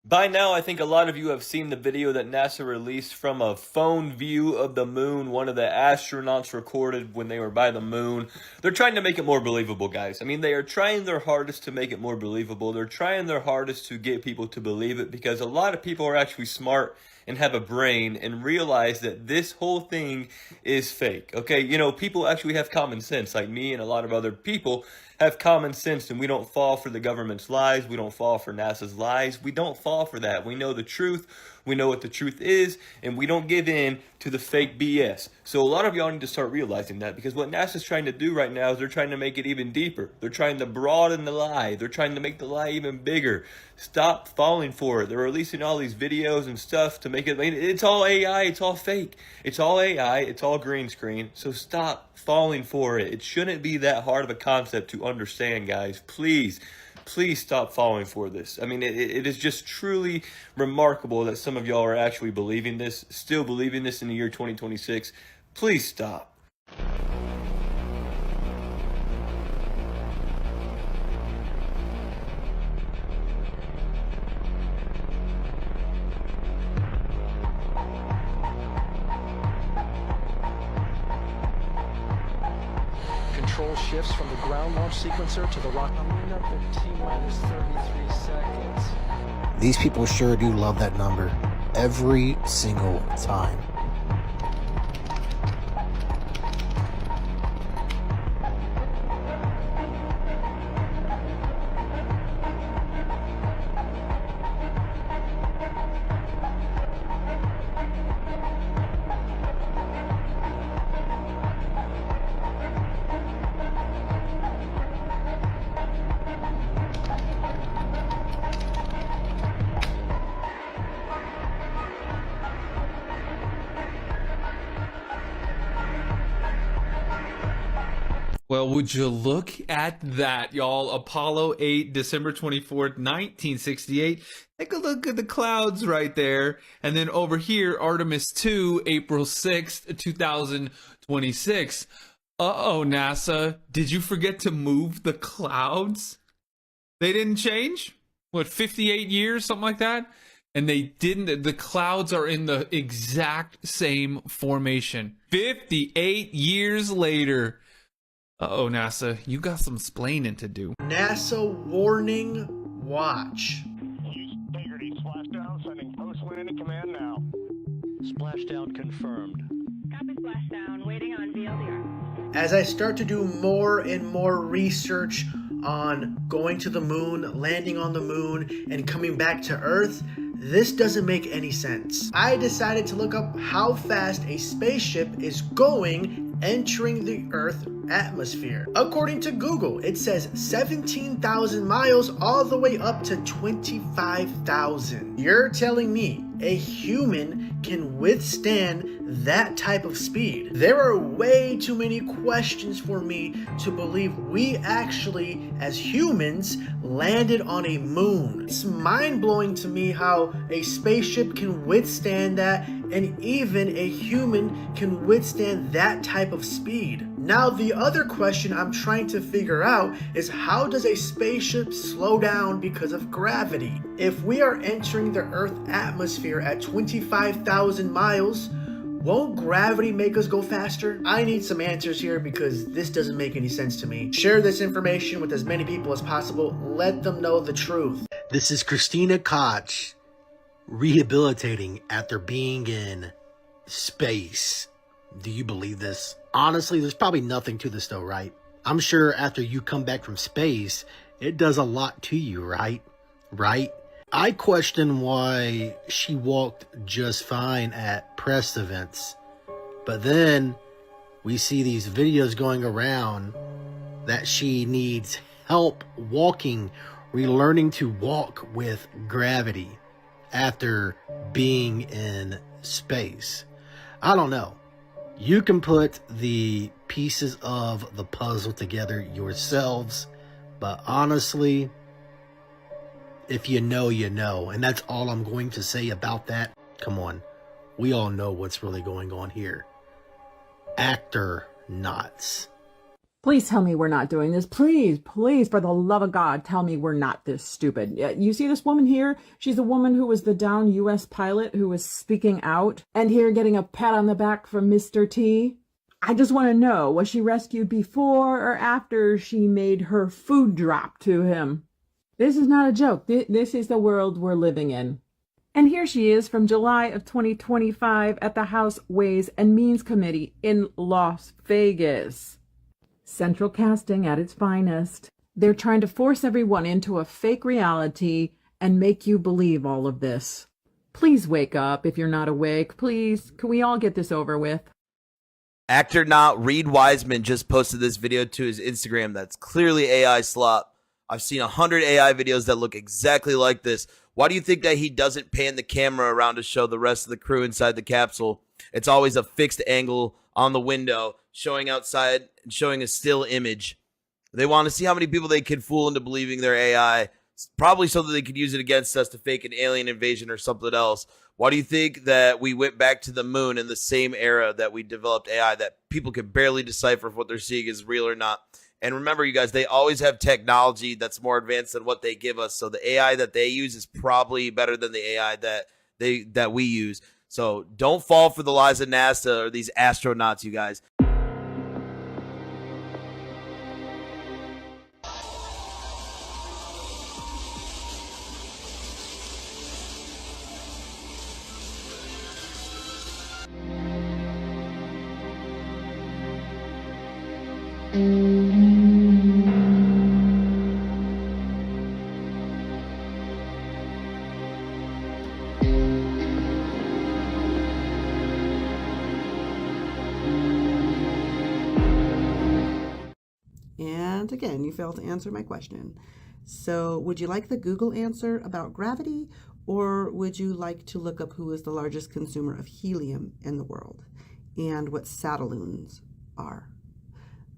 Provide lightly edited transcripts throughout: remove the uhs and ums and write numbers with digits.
By now, I think a lot of you have seen the video that NASA released from a phone view of the moon. One of the astronauts recorded when they were by the moon. They're trying to make it more believable, guys. I mean, they are trying their hardest to make it more believable. They're trying their hardest to get people to believe it because a lot of people are actually smart and have a brain and realize that this whole thing is fake. Okay, you know, people actually have common sense, like me and a lot of other people have common sense, and we don't fall for the government's lies. We don't fall for NASA's lies. We don't fall for that. We know the truth. We know what the truth is, and we don't give in to the fake BS. So a lot of y'all need to start realizing that, because what NASA's trying to do right now is they're trying to make it even deeper. They're trying to broaden the lie. They're trying to make the lie even bigger. Stop falling for it. They're releasing all these videos and stuff to make it, it's all AI, it's all fake. It's all AI, it's all green screen. So stop falling for it. It shouldn't be that hard of a concept to understand, guys. Please stop falling for this. I mean, it is just truly remarkable that some of y'all are actually believing this, still believing this in the year 2026. Please stop. Control shifts from the ground launch sequencer to the rocket. I'm up at T-minus 33 seconds. These people sure do love that number every single time. Well, would you look at that, y'all? Apollo 8, December 24th, 1968. Take a look at the clouds right there. And then over here, Artemis 2, April 6th, 2026. Uh-oh, NASA. Did you forget to move the clouds? They didn't change? What, 58 years, something like that? And they didn't. The clouds are in the exact same formation. 58 years later. Uh-oh, NASA, you got some splaining to do. NASA warning, watch. Integrity splashdown, sending post-landing command now. Splashdown confirmed. Copy splashdown, waiting on VLDR. As I start to do more and more research on going to the moon, landing on the moon, and coming back to Earth, this doesn't make any sense. I decided to look up how fast a spaceship is going entering the Earth atmosphere. According to Google, it says 17,000 miles all the way up to 25,000. You're telling me a human can withstand that type of speed? There are way too many questions for me to believe we actually, as humans, landed on a moon. It's mind-blowing to me how a spaceship can withstand that, and even a human can withstand that type of speed. Now, the other question I'm trying to figure out is, how does a spaceship slow down because of gravity? If we are entering the Earth atmosphere at 25,000 miles, won't gravity make us go faster? I need some answers here because this doesn't make any sense to me. Share this information with as many people as possible. Let them know the truth. This is Christina Koch rehabilitating after being in space. Do you believe this? Honestly, there's probably nothing to this though, right? I'm sure after you come back from space, it does a lot to you, right? Right? I question why she walked just fine at press events, but then we see these videos going around that she needs help walking, relearning to walk with gravity after being in space. I don't know. You can put the pieces of the puzzle together yourselves, but honestly, if you know, you know. And that's all I'm going to say about that. Come on. We all know what's really going on here. Actor knots. Please tell me we're not doing this. Please, please, for the love of God, tell me we're not this stupid. You see this woman here? She's the woman who was the downed U.S. pilot who was speaking out, and here getting a pat on the back from Mr. T. I just want to know, was she rescued before or after she made her food drop to him? This is not a joke. This is the world we're living in. And here she is from July of 2025 at the House Ways and Means Committee in Las Vegas. Central casting at its finest. They're trying to force everyone into a fake reality and make you believe all of this. Please wake up if you're not awake. Please, can we all get this over with? Actor not Reed Wiseman just posted this video to his Instagram that's clearly AI slop. I've seen 100 AI videos that look exactly like this. Why do you think that he doesn't pan the camera around to show the rest of the crew inside the capsule? It's always a fixed angle on the window, showing outside and showing a still image. They want to see how many people they can fool into believing they're AI, probably so that they could use it against us to fake an alien invasion or something else. Why do you think that we went back to the moon in the same era that we developed AI, that people could barely decipher if what they're seeing is real or not? And remember, you guys, they always have technology that's more advanced than what they give us. So the AI that they use is probably better than the AI that we use. So don't fall for the lies of NASA or these astronauts, you guys. And again, you failed to answer my question. So would you like the Google answer about gravity, or would you like to look up who is the largest consumer of helium in the world and what satelloons are?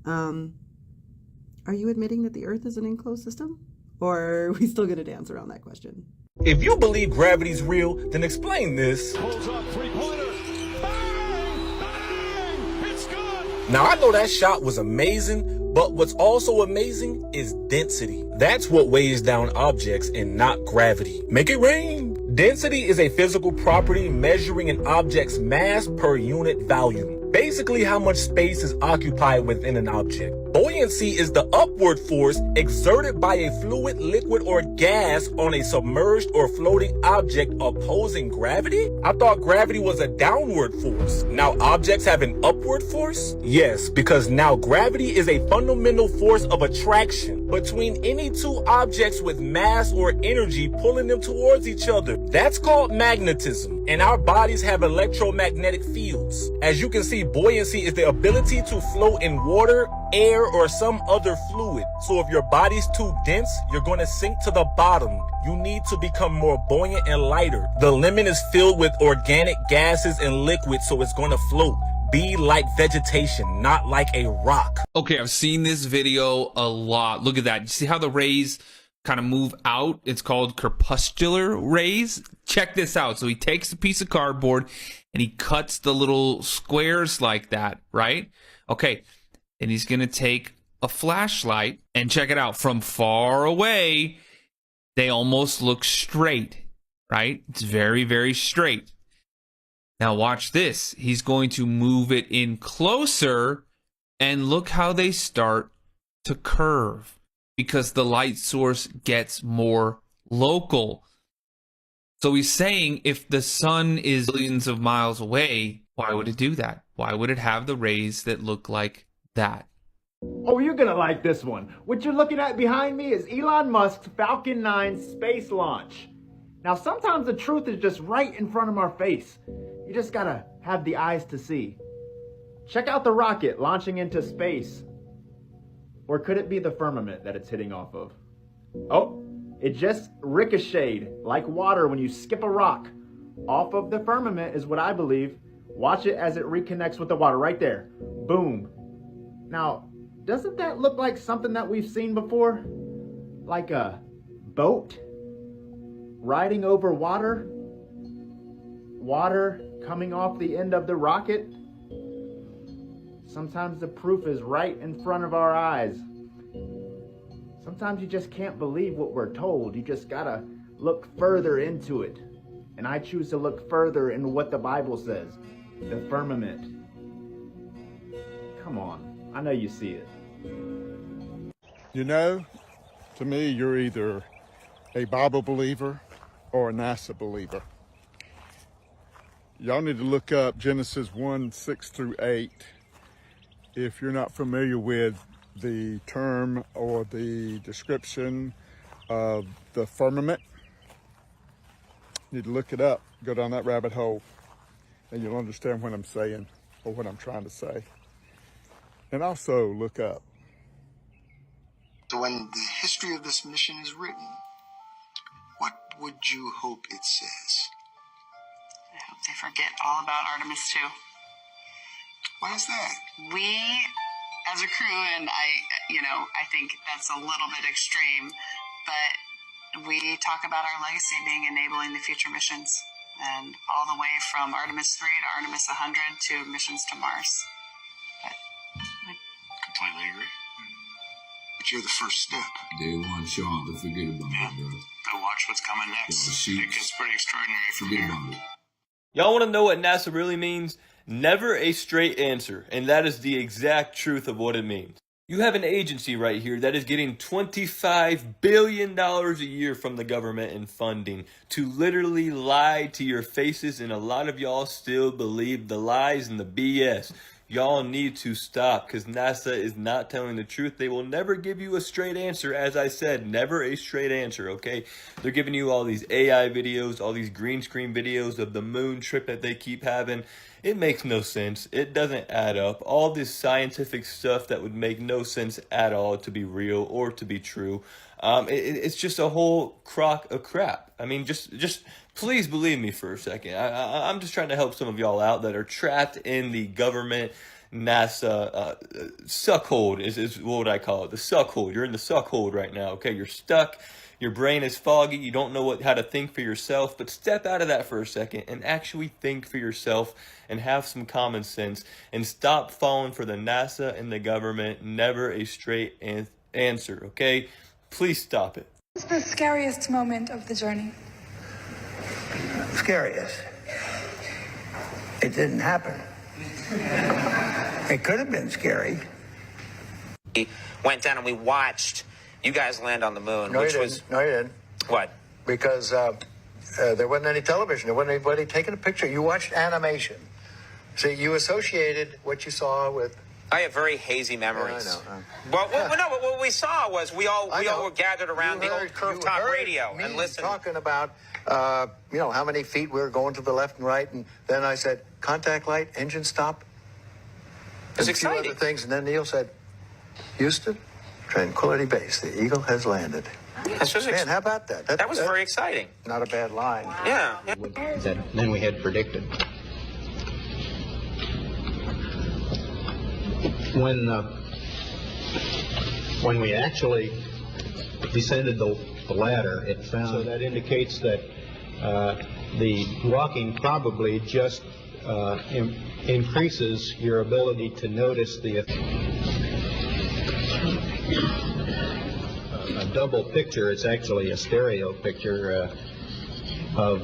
Are you admitting that the Earth is an enclosed system? Or are we still going to dance around that question? If you believe gravity's real, then explain this. Pulls up three-pointer. Bang! Bang! It's good! Now, I know that shot was amazing, but what's also amazing is density. That's what weighs down objects and not gravity. Make it rain! Density is a physical property measuring an object's mass per unit volume. Basically, how much space is occupied within an object. Buoyancy is the upward force exerted by a fluid, liquid, or gas on a submerged or floating object opposing gravity? I thought gravity was a downward force. Now objects have an upward force? Yes, because now gravity is a fundamental force of attraction between any two objects with mass or energy pulling them towards each other. That's called magnetism, and our bodies have electromagnetic fields. As you can see, buoyancy is the ability to float in water, air, or some other fluid. So if your body's too dense, you're going to sink to the bottom. You need to become more buoyant and lighter. The lemon is filled with organic gases and liquids, so it's going to float. Be like vegetation, not like a rock. Okay, I've seen this video a lot. Look at that. You see how the rays kind of move out? It's called crepuscular rays. Check this out. So he takes a piece of cardboard and he cuts the little squares like that, right? Okay, and he's going to take a flashlight and check it out. From far away, they almost look straight, right? It's very, very straight. Now watch this. He's going to move it in closer, and look how they start to curve because the light source gets more local. So he's saying if the sun is billions of miles away, why would it do that? Why would it have the rays that look like that? Oh, you're gonna like this one. What you're looking at behind me is Elon Musk's Falcon 9 space launch. Now, sometimes the truth is just right in front of our face. You just gotta have the eyes to see. Check out the rocket launching into space. Or could it be the firmament that it's hitting off of? Oh, it just ricocheted like water when you skip a rock. Off of the firmament is what I believe. Watch it as it reconnects with the water right there. Boom. Now, doesn't that look like something that we've seen before? Like a boat riding over water? Water coming off the end of the rocket? Sometimes the proof is right in front of our eyes. Sometimes you just can't believe what we're told. You just gotta look further into it. And I choose to look further into what the Bible says. The firmament. Come on, I know you see it. You know, to me, you're either a Bible believer or a NASA believer. Y'all need to look up Genesis 1:6-8 if you're not familiar with the term or the description of the firmament. You need to look it up, go down that rabbit hole, and you'll understand what I'm saying or what I'm trying to say. And also look up. So when the history of this mission is written, what would you hope it says? I hope they forget all about Artemis too. Why is that? We, as a crew, and I think that's a little bit extreme, but we talk about our legacy being enabling the future missions, and all the way from Artemis 3 to Artemis 100 to missions to Mars. Completely agree. But you're the first step. They want Sean to forget about it, bro. But watch what's coming next. It gets pretty extraordinary from Forget here. about it. Y'all want to know what NASA really means? Never a straight answer, and that is the exact truth of what it means. You have an agency right here that is getting $25 billion a year from the government in funding to literally lie to your faces, and a lot of y'all still believe the lies and the BS. Y'all need to stop, because NASA is not telling the truth. They will never give you a straight answer. As I said, never a straight answer, okay? They're giving you all these AI videos, all these green screen videos of the moon trip that they keep having. It makes no sense. It doesn't add up. All this scientific stuff that would make no sense at all to be real or to be true. It's just a whole crock of crap. I mean, just please believe me for a second. I'm just trying to help some of y'all out that are trapped in the government NASA suckhold is what would I call it? The suckhold. You're in the suckhold right now. Okay, you're stuck. Your brain is foggy. You don't know how to think for yourself. But step out of that for a second and actually think for yourself and have some common sense and stop falling for the NASA and the government. Never a straight answer. Okay, please stop it. What's the scariest moment of the journey? Scariest. It didn't happen. It could have been scary. We went down and we watched you guys land on the moon, No, which you was didn't. No, you didn't. what? Because there wasn't any television. There wasn't anybody taking a picture. You watched animation. See, you associated what you saw with. I have very hazy memories. Yeah, I know. Well, what we saw was we all were gathered around the old rooftop radio and listened. Talking about how many feet we were going to the left and right, and then I said contact light, engine stop. It's and a few exciting. other things, and then Neil said, Houston, Tranquility Base, the Eagle has landed. Man, how about that? That was very exciting. Not a bad line. Yeah. Then we had predicted. When we actually descended the ladder, it found so that indicates that the walking probably just increases your ability to notice a double picture. It's actually a stereo picture of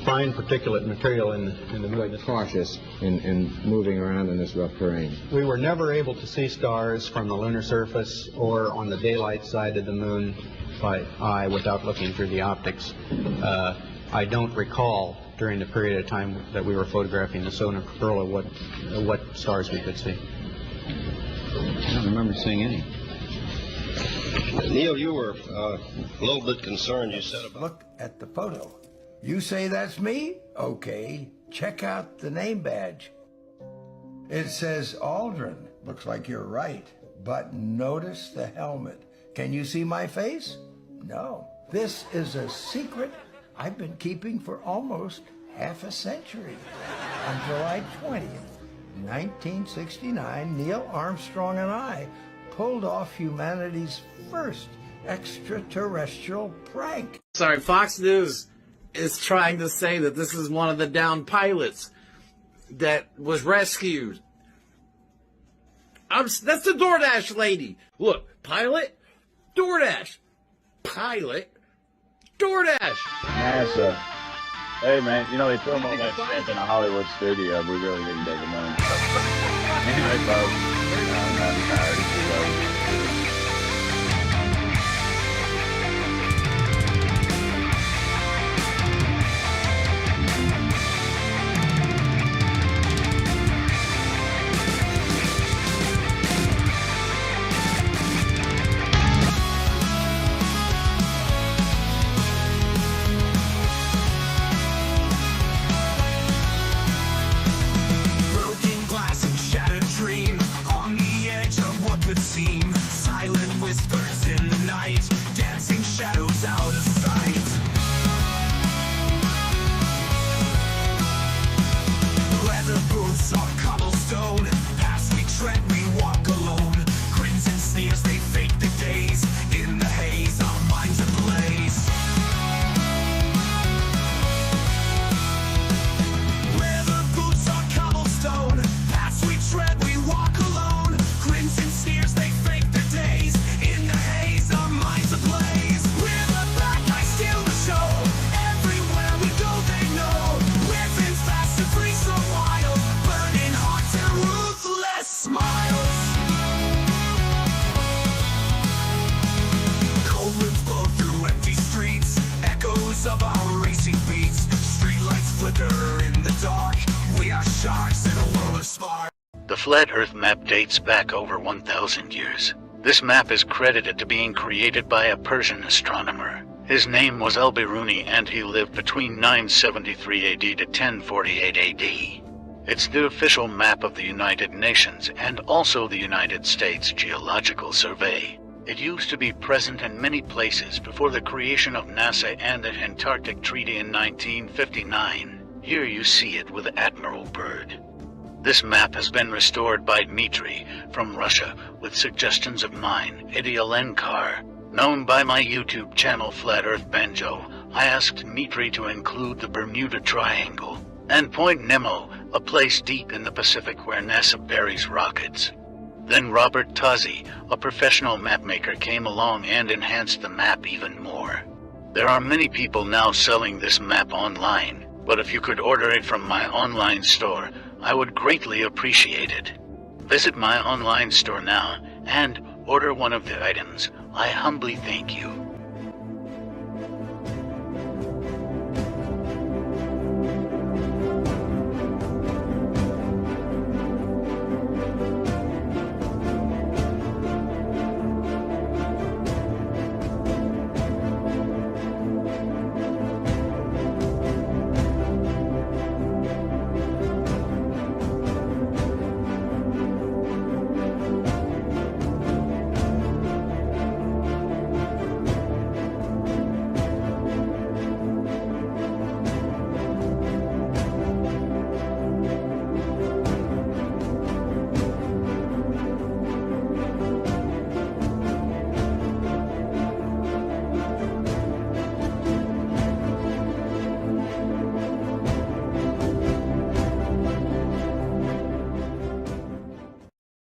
fine particulate material in the moon. Cautious in moving around in this rough terrain. We were never able to see stars from the lunar surface or on the daylight side of the moon by eye without looking through the optics. I don't recall during the period of time that we were photographing the solar corona what stars we could see. I don't remember seeing any. Neil, you were a little bit concerned, you said about... Look at the photo. You say that's me? Okay. Check out the name badge. It says Aldrin. Looks like you're right. But notice the helmet. Can you see my face? No. This is a secret I've been keeping for almost half a century. On July 20th, 1969, Neil Armstrong and I pulled off humanity's first extraterrestrial prank. Sorry, Fox News is trying to say that this is one of the downed pilots. that was rescued. That's the DoorDash lady. Look, pilot, DoorDash. Pilot, DoorDash. NASA. Hey, man, you know, they film all that stuff in a Hollywood studio. We really didn't take a moment. Anyway, folks, I'm tired. Of our racing beats, streetlights flicker in the dark. We are sharks in a world of sparks. The flat Earth map dates back over 1,000 years. This map is credited to being created by a Persian astronomer. His name was Al-Biruni and he lived between 973 AD to 1048 AD. It's the official map of the United Nations and also the United States Geological Survey. It used to be present in many places before the creation of NASA and the Antarctic Treaty in 1959. Here you see it with Admiral Byrd. This map has been restored by Dmitry from Russia with suggestions of mine, Eddie Alenkar. Known by my YouTube channel Flat Earth Banjo, I asked Dmitry to include the Bermuda Triangle and Point Nemo, a place deep in the Pacific where NASA buries rockets. Then Robert Tozzi, a professional mapmaker, came along and enhanced the map even more. There are many people now selling this map online, but if you could order it from my online store, I would greatly appreciate it. Visit my online store now and order one of the items. I humbly thank you.